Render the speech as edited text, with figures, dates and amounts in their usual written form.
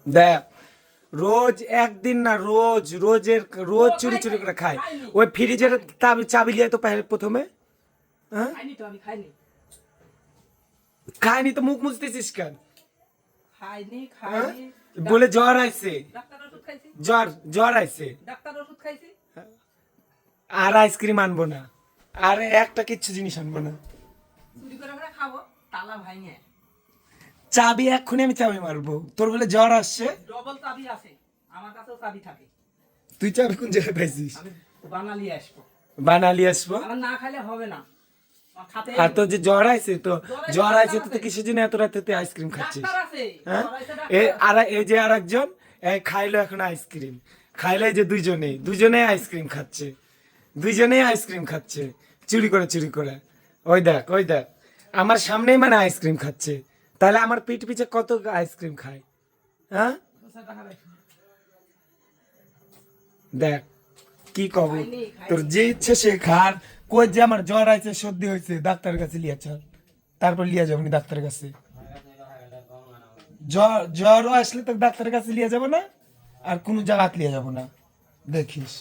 দেখ, রোজ একদিন না, রোজ রোজের রোজ চুরি চুরি করে খায়। ওই ফ্রিজের চাবি চাবি লিয়ে তো প্রথমে, হ্যাঁ খাইনি তো, আমি খাইনি। খায়নি তো মুখ মুছতেছিস কেন? খাইনি হ্যাঁ? খাইনি। বলে জ্বর আইছে, ডাক্তার ওষুধ খাইছি। জ্বর জ্বর আইছে। ডাক্তার ওষুধ খাইছি। আর আইসক্রিম আনবো না, আর একটা কিচ্ছু জিনিস আনবো না। চুরি করে করে খাবো, তালা ভাঙে। চাবি এক্ষুনি আমি চাবি মারবো। তোর বলে জ্বর আসছে, ডবল চাবি আছে, আমার কাছেও চাবি থাকে। তুই চাবি কোন জায়গায় পাইছিস? আমি বানালি আসবো। বানালি আসবো। আমার না খাইলে হবে না। আমার খাতে আর তোর যে জ্বর আইছে, তো জ্বর আইছে তো তুই কিসের জন্য এত রাতে তুই আইসক্রিম খাচ্ছিস? ডাক্তার আছে। হ্যাঁ, সবাইতে এই ডাক্তার আর এই যে আর একজন খাইলো এখন আইসক্রিম, খাইলো এই যে দুজনে আইসক্রিম খাচ্ছে, দুইজনেই আইসক্রিম খাচ্ছে চুরি করে চুরি করে। ওই দেখ ওই দেখ, আমার সামনেই মানে আইসক্রিম খাচ্ছে, তাহলে আমার পিঠ পিছে কত আইসক্রিম খায়? হ্যাঁ আছে। দেখ, কি কব, তোর যে ইচ্ছে সে খার। কই যে আমার জ্বর আইছে, সর্দি হয়েছে, ডাক্তারের কাছে লিয়ে চল, তারপর লিয়ে যাবো নি ডাক্তারের কাছে। জ্বরও আসলে তো ডাক্তারের কাছে লিয়ে যাবো না, আর কোনো জায়গায় লিয়ে যাবো না, দেখিস।